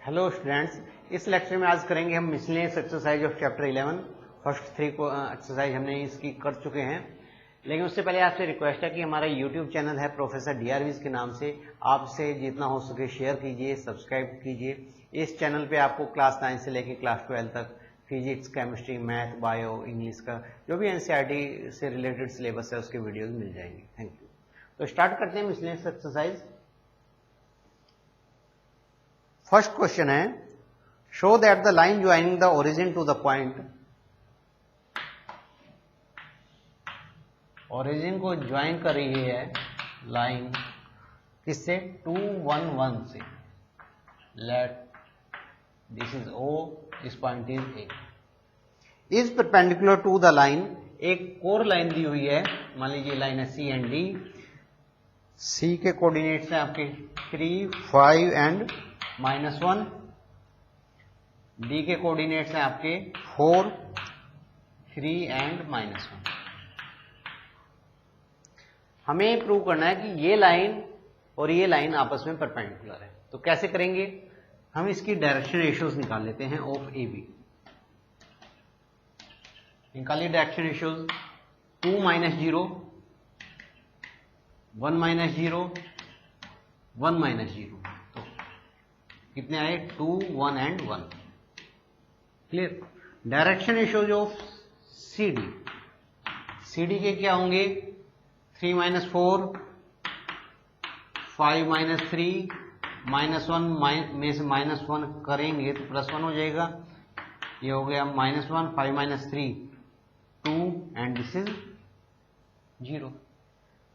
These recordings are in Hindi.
हेलो स्टूडेंट्स, इस लेक्चर में आज करेंगे हम miscellaneous exercise of chapter 11। First 3 को एक्सरसाइज हमने इसकी कर चुके हैं, लेकिन उससे पहले आपसे रिक्वेस्ट है कि हमारा यूट्यूब चैनल है प्रोफेसर DRVs के नाम से, आप इसे जितना हो सके शेयर कीजिए, सब्सक्राइब कीजिए। इस चैनल पे आपको क्लास 9 से लेकर क्लास 12 तक physics, chemistry, math, bio, English का जो भी NCERT से रिलेटेड सिलेबस है उसके वीडियोज मिल जाएंगे। Thank you. तो स्टार्ट करते हैं मिसलेनियस एक्सरसाइज। फर्स्ट क्वेश्चन है, show that the line joining the origin to the point, origin को ज्वाइन कर रही है लाइन किससे, 2 1 1 से। Let this is O, this point is A, is perpendicular to the line. एक कोर लाइन दी हुई है, मान लीजिए लाइन है C एंड D। C के कोऑर्डिनेट्स हैं आपके 3 5 एंड -1, D के कोऑर्डिनेट्स हैं आपके 4 3 एंड -1। हमें प्रूव करना है कि ये लाइन और ये लाइन आपस में परपेंडिकुलर है। तो कैसे करेंगे, हम इसकी डायरेक्शन रेशियोज निकाल लेते हैं ऑफ AB। निकालिए डायरेक्शन रेशियोज, 2 - 0 1 - 0 1 - 0, तो कितने आए, 2 1 and 1। Clear. Direction ratios of CD के क्या होंगे, 3 - 4 5 - 3 -1 में से -1 करेंगे तो +1 हो जाएगा। ये हो गया -1 5 - 3 2 एंड दिस इज 0।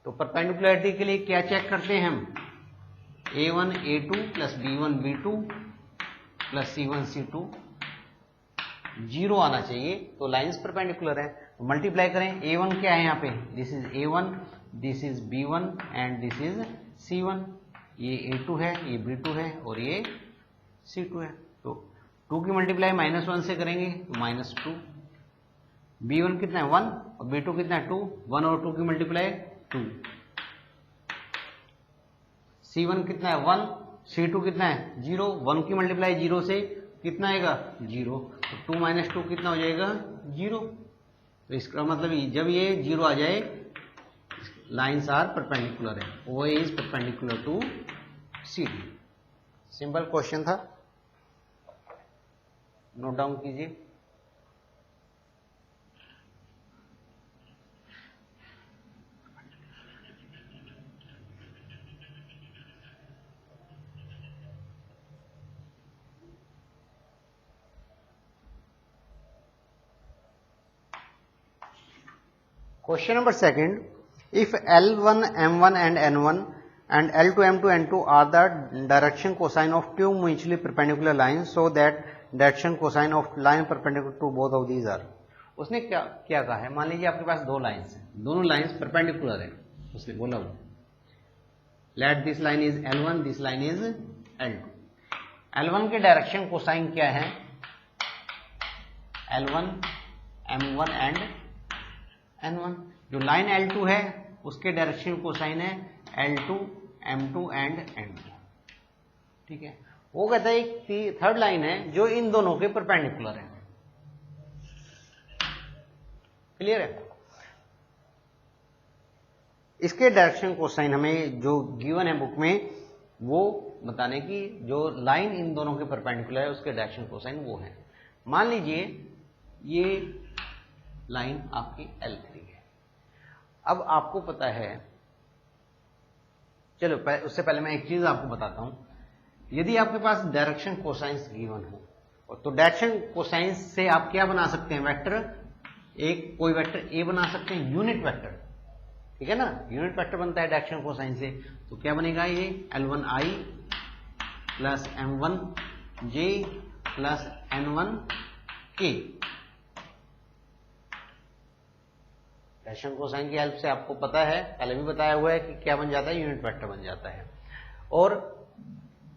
तो परपेंडिकुलरिटी के लिए क्या चेक करते हैं हम, A1 A2 plus B1 B2 plus C1 C2 0 आना चाहिए, तो लाइंस परपेंडिकुलर है। तो मल्टीप्लाई करें, A1 क्या है यहाँ पे, this is A1, this is B1 and this is C1। ये A2 है, ये B2 है और ये C2 है। तो 2 की मल्टीप्लाई -1 से करेंगे तो -2। B1 कितना है 1 और B2 कितना है 2, 1 और 2 की मल्टीप्लाई 2। C1 कितना है 1, C2 कितना है 0, 1 की मल्टीप्लाई 0 से कितना आएगा 0, तो 2 - 2 कितना हो जाएगा 0। तो इसका मतलब जब ये 0 आ जाए, लाइन्स आर परपेंडिकुलर है, O is perpendicular to CD। Simple question था, नोट डाउन कीजिए। Question number second, if L1 M1 and N1 and L2 M2 N2 are the direction cosine of two mutually perpendicular lines, so that direction cosine of line perpendicular to both of these are। उसने क्या कहा है, मान लीजिए आपके पास दो लाइंस हैं, दोनों लाइंस परपेंडिकुलर है। उसने बोला वो let this line is L1, this line is L2। L1 के डायरेक्शन कोसाइन क्या है, L1 M1 एंड N1। जो लाइन L2 है उसके डायरेक्शन कोसाइन है L2 M2 एंड N2। ठीक है, वो कहता है एक थर्ड लाइन है जो इन दोनों के परपेंडिकुलर है। क्लियर है। इसके डायरेक्शन कोसाइन हमें जो गिवन है बुक में, वो बताने की जो लाइन इन दोनों के परपेंडिकुलर है उसके डायरेक्शन कोसाइन वो है। मान लीजिए ये लाइन आपकी L3 है। अब आपको पता है, चलो उससे पहले मैं एक चीज आपको बताता हूं। यदि आपके पास डायरेक्शन कोसाइंस गिवन हो तो डायरेक्शन कोसाइंस से आप क्या बना सकते हैं, वेक्टर, एक कोई वेक्टर A बना सकते हैं, यूनिट वेक्टर। ठीक है ना, यूनिट वेक्टर बनता है डायरेक्शन कोसाइन से। तो क्या बनेगा, ये L1I plus M1J plus N1K। Direction cosine की हेल्प से आपको पता है, पहले भी बताया हुआ है कि क्या बन जाता है, यूनिट वेक्टर बन जाता है। और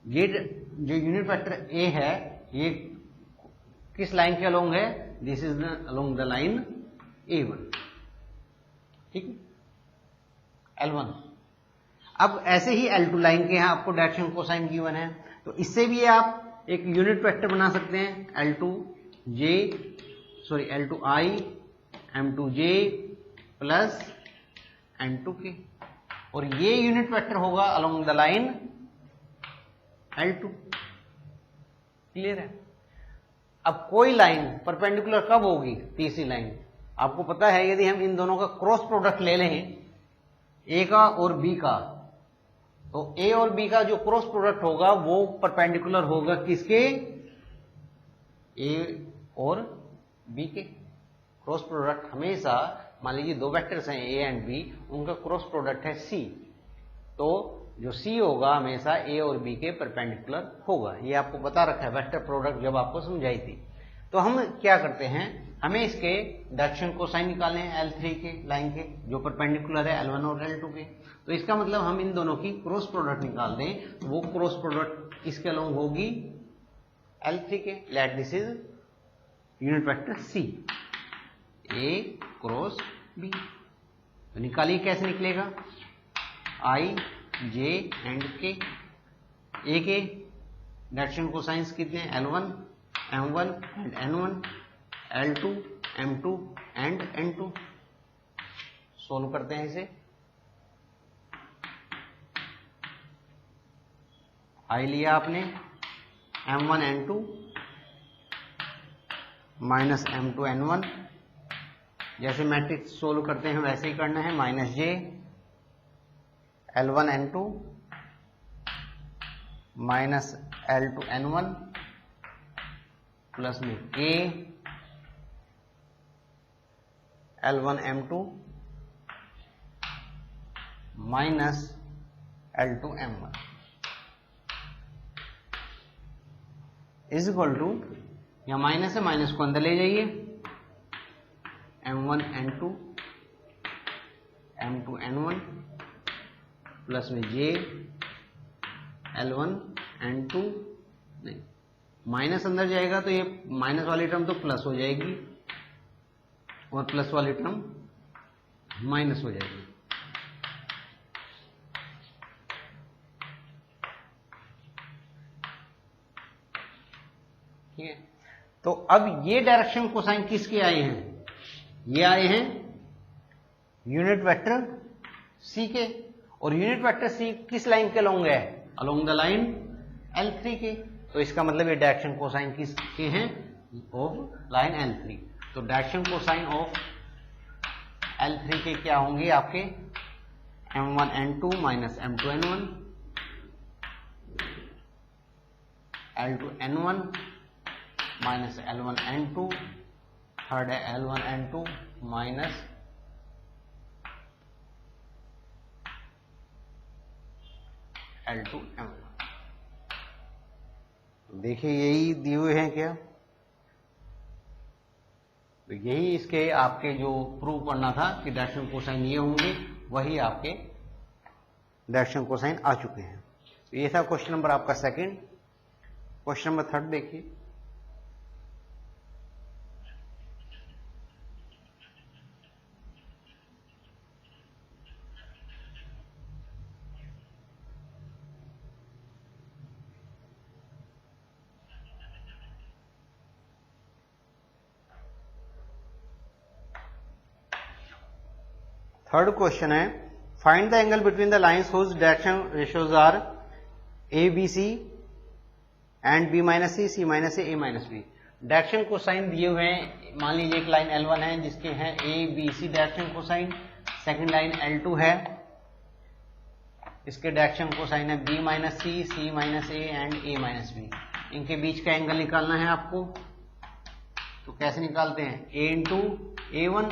ये जो यूनिट वेक्टर A है ये किस लाइन के अलोंग है, this is along the line A1। ठीक है, L1। अब ऐसे ही L2 लाइन के यहाँ आपको डायरेक्शन कोसाइन गिवन है, तो इससे भी आप एक यूनिट वेक्टर बना सकते हैं L2i M2j प्लस N2k, और ये यूनिट वेक्टर होगा along the line L2। Clear है? अब कोई लाइन परपेंडिकुलर कब होगी? तीसरी लाइन। आपको पता है यदि हम इन दोनों का क्रॉस प्रोडक्ट ले लें ए का और बी का, तो ए और बी का जो क्रॉस प्रोडक्ट होगा वो परपेंडिकुलर होगा किसके? ए और बी के। क्रॉस प्रोडक्ट हमेशा, मान लीजिए दो वेक्टर्स हैं ए एंड बी, उनका क्रॉस प्रोडक्ट है सी, तो जो सी होगा हमेशा ए और बी के परपेंडिकुलर होगा। ये आपको बता रखा है वेक्टर प्रोडक्ट जब आपको समझाई थी। तो हम क्या करते हैं, हमें इसके डायरेक्शन कोसाइन निकालने हैं L3 के लाइन के, जो परपेंडिकुलर है L1 और L2 के। तो इसका मतलब हम इन दोनों की क्रॉस प्रोडक्ट निकाल दें, तो वो क्रॉस प्रोडक्ट इसके अलोंग होगी L3 के। Late this is unit vector C, A cross B। तो निकालिए, कैसे निकलेगा? I J and K। A के डायरेक्शन कोसाइंस कितने हैं? L1 M1 and N1, L2 M2 and N2। Solve करते हैं इसे। आई लिया आपने M1 N2 minus M2 N1, जैसे मैट्रिक्स सोल्व करते हैं वैसे ही करना है। Minus J L1 N2 minus L2 N1 plus में K L1 M2 minus L2 M1 is equal to, या माइनस है, माइनस को अंदर ले जाइए, M1 N2 M2 N1 plus में J L1 N2, नहीं माइनस अंदर जाएगा तो ये माइनस वाली टर्म तो प्लस हो जाएगी और प्लस वाली टर्म माइनस हो जाएगी। ठीक है, तो अब ये डायरेक्शन कोसाइन किसके आए हैं? ये आए हैं यूनिट वेक्टर C के, और यूनिट वेक्टर C किस लाइन के अलोंग है? अलोंग द लाइन L3 के। तो इसका मतलब ये डायरेक्शन कोसाइन किसके हैं? Of line L3। तो डायरेक्शन कोसाइन ऑफ L3 के क्या होंगे आपके? M1 N2 minus M2 N1, L2 N1 minus L1 N2, third है L1 N2 minus L2 M1। देखिए यही दिए हुए हैं क्या? तो यही इसके आपके जो प्रूव करना था कि डायरेक्शन कोसाइन ये होंगे, वही आपके डायरेक्शन कोसाइन आ चुके हैं। तो ये था क्वेश्चन नंबर आपका सेकंड। क्वेश्चन नंबर थर्ड देखिए। थर्ड क्वेश्चन है, find the angle between the lines whose direction ratios are a b c and b minus c, c minus a minus b. Direction cosine दिए हुए हैं। मान लीजिए एक लाइन L1 है जिसके हैं a b c direction cosine, second line L2 है, इसके डायरेक्शन कोसाइन है b minus c, c minus a and a minus b. इनके बीच का एंगल निकालना है आपको। तो कैसे निकालते हैं? A into A1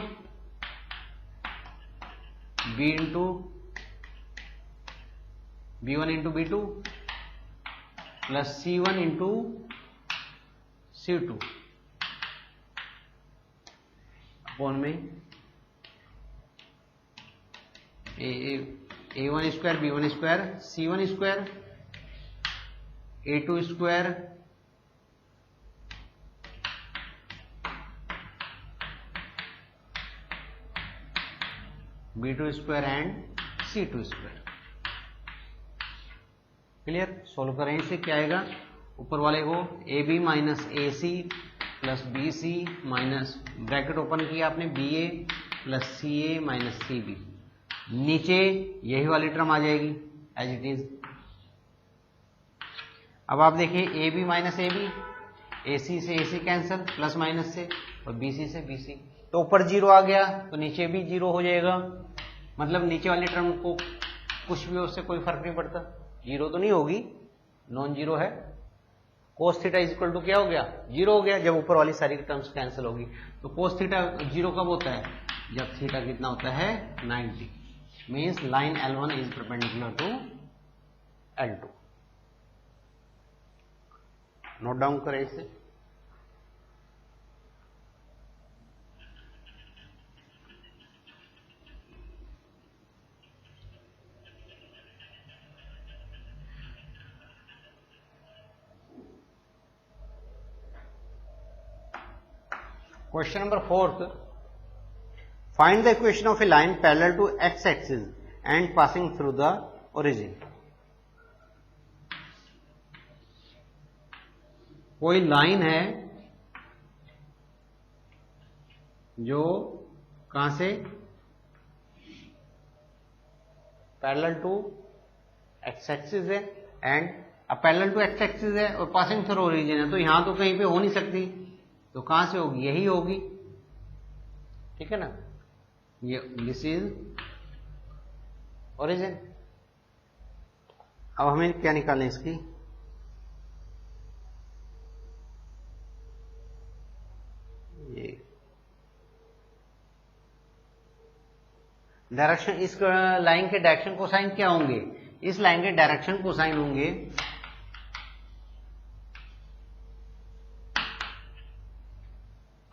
B into B1 into B2 plus C1 into C2 upon में A1 square B1 square C1 square A2 square B2 square and C2 square. Clear? Solve करें इसे, क्या आएगा? ऊपर वाले को A B minus A C plus B C minus bracket open किया आपने B A plus C A minus C B, नीचे यही वाली टर्म आ जाएगी एज इट इज। अब आप देखिए A B minus A B, A C से A C cancel, plus minus से, और बी सी से बी सी, तो ऊपर जीरो आ गया तो नीचे भी जीरो हो जाएगा। मतलब नीचे वाली टर्म को कुछ भी उससे कोई फर्क नहीं पड़ता, जीरो तो नहीं होगी, नॉन जीरो है। Cos theta is equal to क्या हो गया, जीरो हो गया जब ऊपर वाली सारी टर्म्स कैंसिल होगी। तो कोस थीटा जीरो कब होता है, जब थीटा कितना होता है 90, means line L1 is perpendicular to L2। Note down करें इसे। Question number 4th. Find the equation of a line parallel to x-axis and passing through the origin. कोई लाइन है जो कहां से पैरेलल टू एक्स एक्सिस है and parallel to x axis है और पासिंग थ्रू ओरिजिन है, तो यहां तो कहीं पे हो नहीं सकती, तो कहां से होगी, यही होगी, ठीक है ना। ये दिस इज ओरिजिन। अब हमें क्या निकालना है इसकी, ये डायरेक्शन, इस लाइन के डायरेक्शन कोसाइन क्या होंगे, इस लाइन के डायरेक्शन कोसाइन होंगे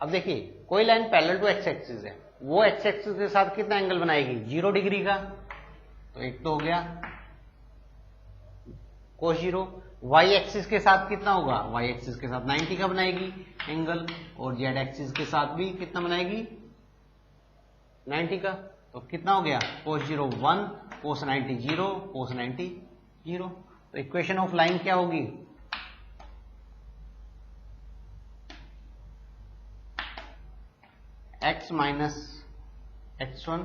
अब देखिए कोई line parallel to x axis है, वो एक्स एक्सिस के साथ कितना एंगल बनाएगी, 0 डिग्री का, तो एक तो हो गया कोस जीरो। वाई एक्सिस के साथ कितना होगा, वाई एक्सिस के साथ 90 का बनाएगी एंगल, और जेड एक्सिस के साथ भी कितना बनाएगी 90 का, तो कितना हो गया कोस जीरो 1, कोस 90 0, कोस 90 0। तो इक्वेशन ऑफ लाइन क्या होगी, x माइनस x1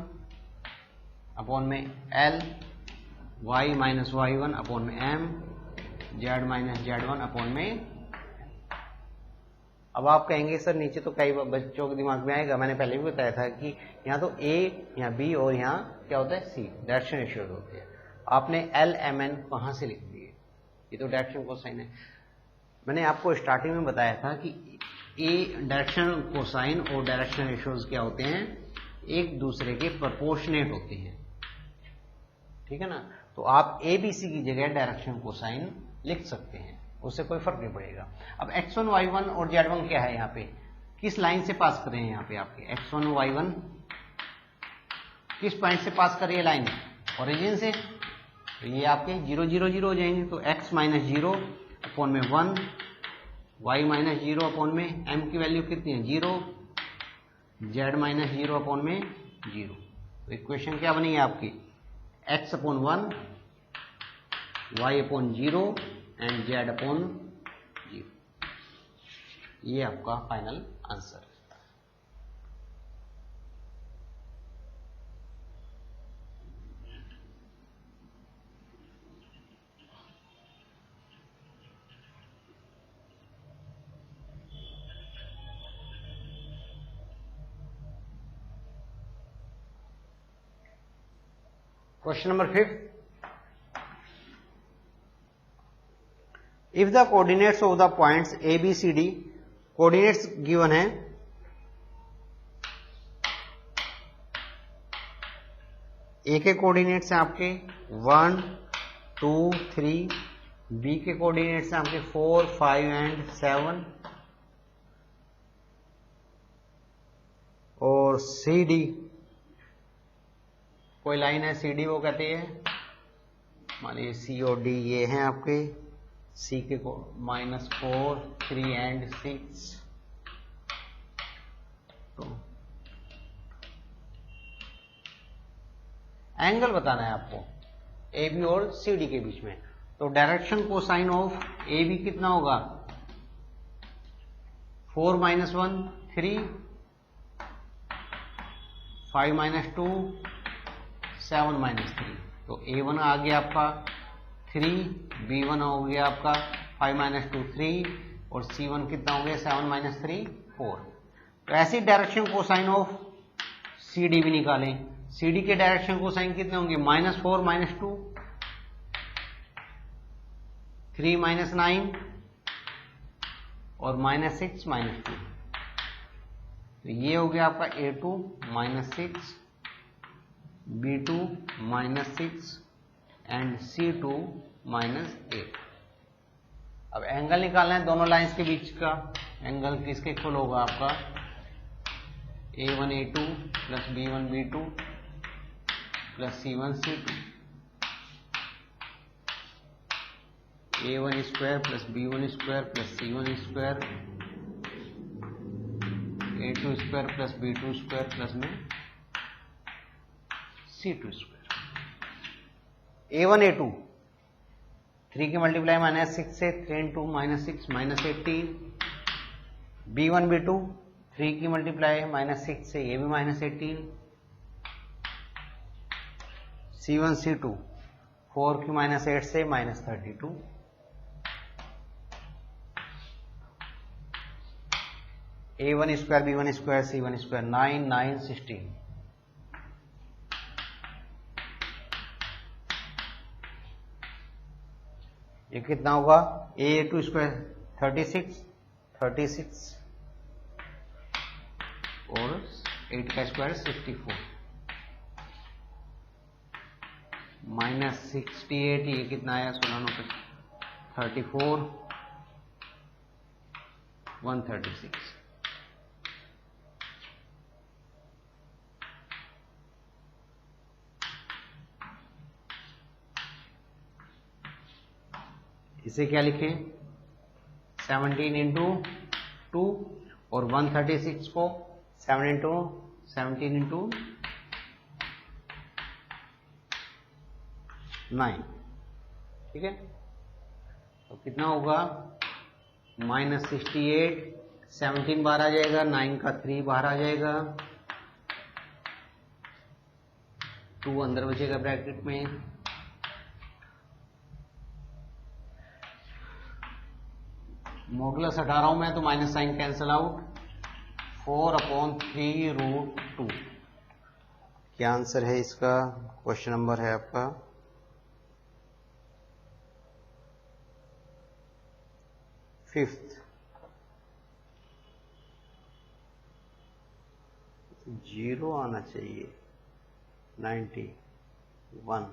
अपॉन में L, y minus y1 upon में M, z minus z1 upon में। अब आप कहेंगे सर नीचे तो कई बच्चों के दिमाग में आएगा, मैंने पहले भी बताया था कि यहाँ तो A, यहाँ B और यहाँ क्या होता है C, डायरेक्शन रेशियोज होते हैं। आपने L M N कहाँ से लिख दिए, ये तो डायरेक्शन कोसाइन है। मैंने आपको स्टार्टिंग में बताया था कि डायरेक्शन कोसाइन और डायरेक्शन रेशियोज क्या होते हैं, एक दूसरे के प्रोपोर्शनेट होते हैं, ठीक है ना। तो आप ABC की जगह डायरेक्शन कोसाइन लिख सकते हैं, उससे कोई फर्क नहीं पड़ेगा। अब x1 y1 और z1 क्या है, यहाँ पे किस लाइन से पास कर रहे हैं, यहाँ पे आपके x1 y1 किस पॉइंट से पास कर रही है लाइन, ओरिजिन से, तो ये आपके 0 0 0 हो जाएंगे। तो x माइनस 0 अपॉन में 1, y माइनस 0 अपॉन में m की वैल्यू कितनी है 0, z माइनस 0 अपॉन में 0। तो इक्वेशन क्या बनी है आपकी, x upon 1, y upon 0 and z upon 0। ये आपका फाइनल आंसर है। Question number 5. If the coordinates of the points A, B, C, D, coordinates given है, A के कोऑर्डिनेट्स हैं आपके 1 2 3, B के कोऑर्डिनेट्स हैं आपके 4 5 एंड 7, और सी डी कोई लाइन है सी डी, वो कहते हैं मान लीजिए सी और डी ये हैं आपके, सी के को -4 3 एंड 6। तो एंगल बताना है आपको ए बी और सी डी के बीच में। तो direction cosine of a b कितना होगा, 4 - 1 3, 5 - 2 7 - 3। तो A1 आ गया आपका 3, B1 हो गया आपका 5 - 2 3 और C1 कितना हो गया 7 - 3 4। तो ऐसी डायरेक्शन कोसाइन ऑफ CD भी निकालें। CD के डायरेक्शन कोसाइन कितने होंगे, -4 - 2 3 - 9 और -6 - 2। तो ये हो गया आपका A2 -6, B2 -6 एंड C2 -8। अब एंगल निकालना है दोनों लाइंस के बीच का। एंगल किसके इक्वल होगा आपका, A1 A2 plus B1 B2 plus C1 C2, A1 square plus B1 square plus C1 square, A2 square plus B2 square plus में C2 स्क्वायर। A1 A2 3 की मल्टीप्लाई -6 से 3 × 6 -18। B1 B2 3 की मल्टीप्लाई -6 से ये भी -18। C1 C2 4 की -8 से -32। A1 square B1 square C1 square 9 9 16। ये कितना होगा, A2 स्क्वायर 36 36 और 8 का स्क्वायर 64 -68। ये कितना आया 16 34 136। इसे क्या लिखें, 17 × 2 और 136 को 7 × 17 × 9। ठीक है, तो कितना होगा -68, 17 बाहर आ जाएगा, 9 का 3 बाहर आ जाएगा, 2 अंदर बचेगा ब्रैकेट में। मॉडुलस हटा रहा हूं मैं तो माइनस साइन कैंसल आउट, 4/3√2। क्या आंसर है इसका, क्वेश्चन नंबर है आपका 5th। 0 आना चाहिए, 91।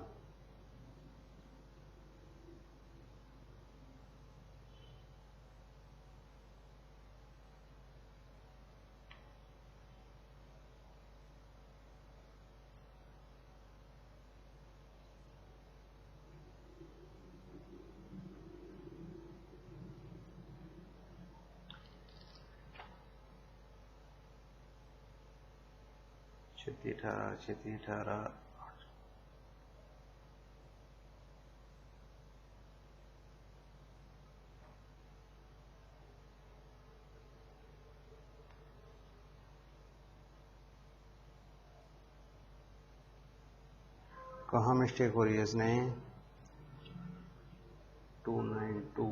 छत्ती 18 कहाँ मिस्टेक हो रही है इसने, 292।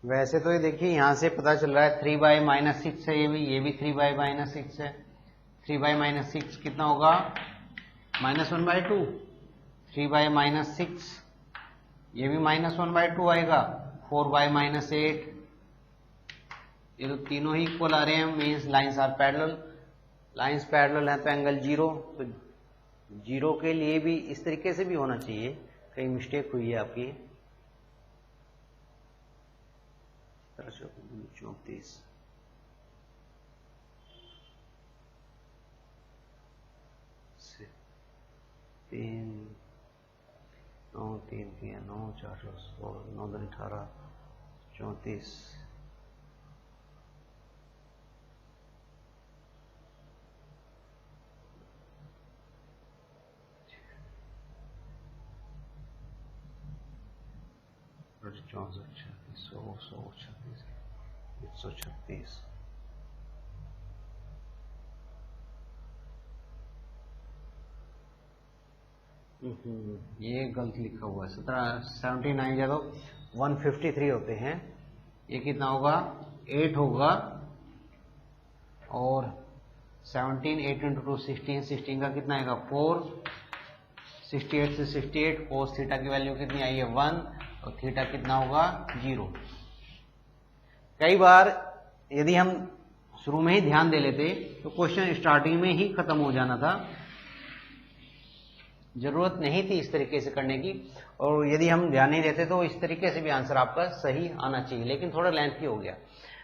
वैसे तो ये देखिए यहां से पता चल रहा है 3/-6 है, ये भी 3/-6 है। 3/-6 कितना होगा, -1/2। 3/-6 ये भी -1/2 आएगा। 4/-8 ये तो तीनों ही इक्वल आ रहे हैं, means lines are parallel. Lines parallel है तो एंगल 0, तो 0 के लिए भी इस तरीके से भी होना चाहिए, कहीं मिस्टेक हुई है आपकी। 34 3 9 3 3 9 4 16 9 18 34। 64, 36, 100, 136, 136। ये गलत लिखा हुआ है। 79 जगह 153 होते हैं। ये कितना होगा? 8 होगा। और 17, 8 इंटू 2 16, 16 का कितना आएगा? 4। 68 से 68 cos थीटा की वैल्यू कितनी आई है? 1। और थीटा कितना होगा? 0। कई बार यदि हम शुरू में ही ध्यान दे लेते तो क्वेश्चन स्टार्टिंग में ही खत्म हो जाना था, जरूरत नहीं थी इस तरीके से करने की। और यदि हम ध्यान नहीं देते तो इस तरीके से भी आंसर आपका सही आना चाहिए, लेकिन थोड़ा लेंथी हो गया।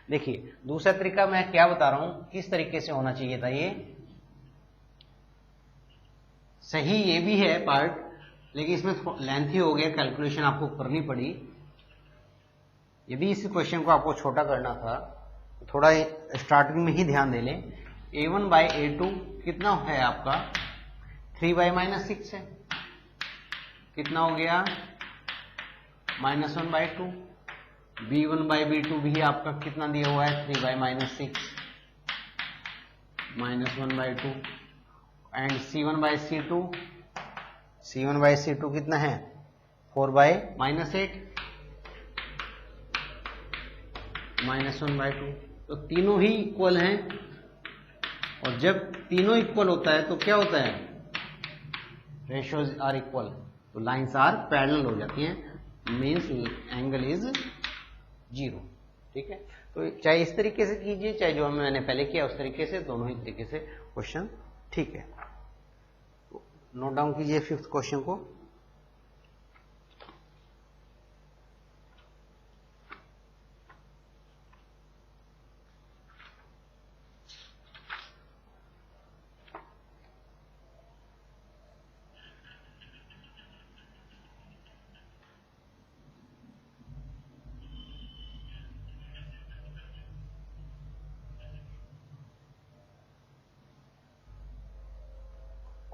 देखिए दूसरा तरीका मैं क्या बता रहा हूं, किस तरीके से होना चाहिए था। ये सही ये भी है पार्ट, लेकिन इसमें लेंथी हो गया, कैलकुलेशन आपको करनी पड़ी। यदि इस क्वेश्चन को आपको छोटा करना था तो थोड़ा स्टार्टिंग में ही ध्यान दे लें। a1 बाई a2 कितना है आपका? 3 बाई -6 है। कितना हो गया? -1 बाई 2। b1 बाई b2 भी आपका कितना दिया हुआ है? 3 by -6 -1 by 2। And c1 by c2, c1 by c2 कितना है? 4 बाई -8 -1 बाई 2। तो तीनों ही इक्वल हैं। और जब तीनों इक्वल होता है तो क्या होता है? रेशियोज आर इक्वल, तो लाइंस आर पैरेलल हो जाती हैं, मीन्स एंगल इज 0। ठीक है, तो चाहे इस तरीके से कीजिए, चाहे जो मैंने पहले किया उस तरीके से, दोनों ही तरीके से क्वेश्चन ठीक है। नोट डाउन कीजिए 5th क्वेश्चन को।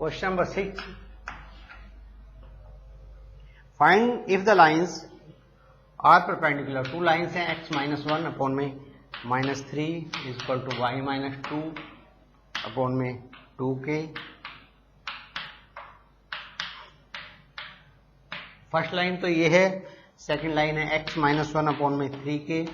Question number 6. Find if the lines are perpendicular. Two lines हैं, x -1 अपॉन में -3 is equal to y -2 upon में 2k। फर्स्ट लाइन तो ये है। सेकंड लाइन है x -1 अपॉन में 3k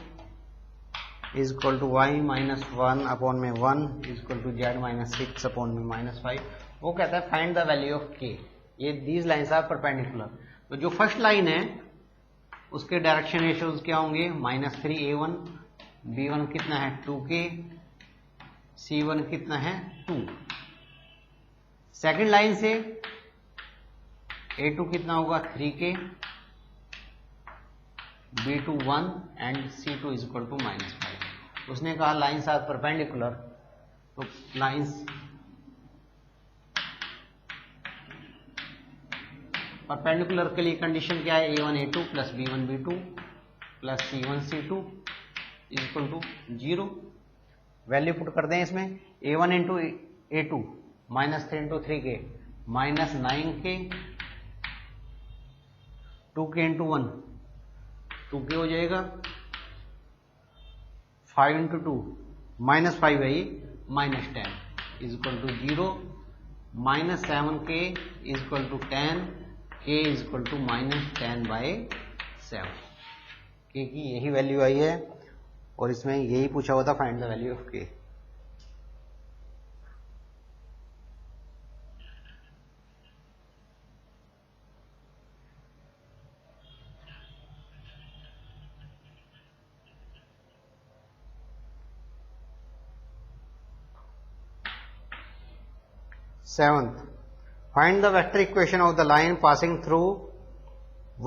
is equal to y -1 upon में 1 is equal to z -6 upon में -5। वो कहता है find the value of k। ये दीज लाइंस आर परपेंडिकुलर। तो जो फर्स्ट लाइन है उसके डायरेक्शन रेशियोज क्या होंगे? -3 a1, b1 कितना है? 2k, c1 कितना है? 2। सेकंड लाइन से a2 कितना होगा? 3k, b2 1 and c2 is equal to -5। उसने कहा लाइंस आर परपेंडिकुलर, तो लाइंस परपेंडिकुलर के लिए कंडीशन क्या है? a1 a2 plus b1 b2 plus c1 c2 is equal to 0। Value put कर दें इसमें। a1 into a2 -3 into 3k -9k, 2k into 1 2k हो जाएगा, 5 इंटू 2 -5 है ये, -10 is equal to 0, -7k is equal to 10, k is equal to -10/7। k की यही वैल्यू आई है और इसमें यही पूछा हुआ था find the value of k। Seventh, find the vector equation of the line passing through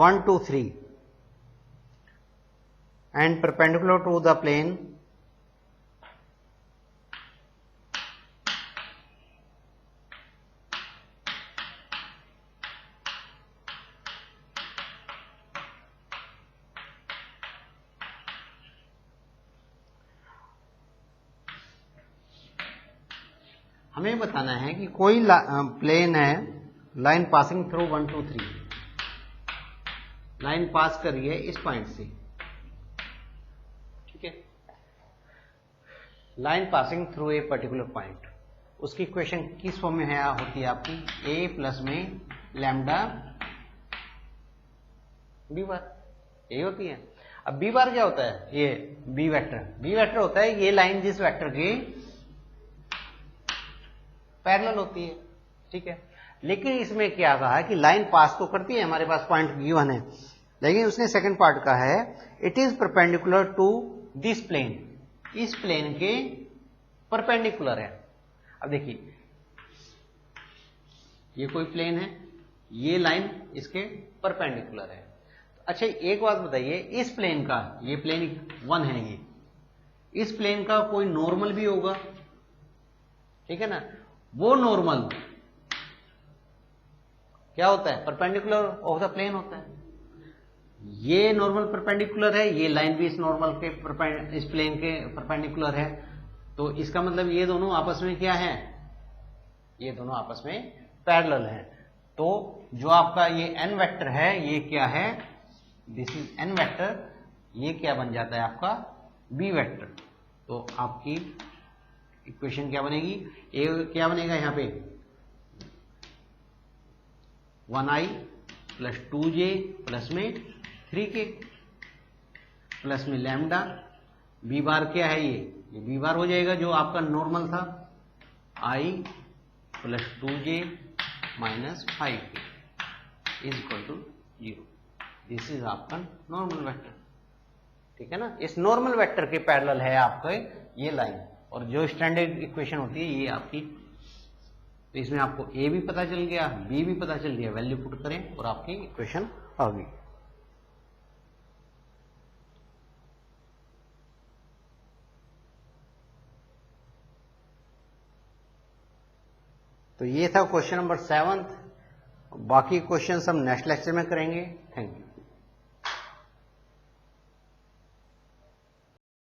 1, 2, 3 and perpendicular to the plane हमें बताना है कि कोई प्लेन है, लाइन पासिंग थ्रू 1, 2, 3 लाइन पास कर रही है इस पॉइंट से, ठीक है, line passing through a particular point. उसकी इक्वेशन किस फॉर्म में है होती है आपकी, ए प्लस में लैम्डा बी बार, यही होती है। अब बी बार क्या होता है, ये बी वेक्टर होता है ये लाइन जिस वेक्टर के पैरेलल होती है, ठीक है। लेकिन इसमें क्या कहा है कि लाइन पास तो करती है, हमारे पास पॉइंट गिवन है, लेकिन उसने सेकंड पार्ट का है it is perpendicular to this plane, इस प्लेन के परपेंडिकुलर है। अब देखिए ये कोई प्लेन है, ये लाइन इसके परपेंडिकुलर है। अच्छा एक बात बताइए, इस प्लेन का, ये प्लेन 1 है, ये इस प्लेन का कोई नॉर्मल भी होगा, ठीक है ना, वो नॉर्मल क्या होता है, परपेंडिकुलर ऑफ द प्लेन होता है। ये नॉर्मल परपेंडिकुलर है, ये लाइन भी इस नॉर्मल के इस प्लेन के परपेंडिकुलर है, तो इसका मतलब ये दोनों आपस में क्या है, ये दोनों आपस में पैरेलल है। तो जो आपका ये n वेक्टर है ये क्या है, दिस इज n वेक्टर, ये क्या बन जाता है आपका b वेक्टर। तो आपकी इक्वेशन क्या बनेगी, ए क्या बनेगा यहाँ पे 1i प्लस 2j प्लस में 3k प्लस में लैम्डा, बी बार क्या है, ये बी बार हो जाएगा जो आपका नॉर्मल था, i plus 2j minus 5k is equal to 0। This is आपका नॉर्मल वेक्टर, ठीक है ना। इस नॉर्मल वेक्टर के पैरेलल है आपका ये लाइन, और जो स्टैंडर्ड इक्वेशन होती है ये आपकी। तो इसमें आपको ए भी पता चल गया, बी भी पता चल गया, वैल्यू पुट करें और आपकी इक्वेशन आ गई। तो ये था क्वेश्चन नंबर 7। बाकी क्वेश्चन हम नेक्स्ट लेक्चर में करेंगे। Thank you.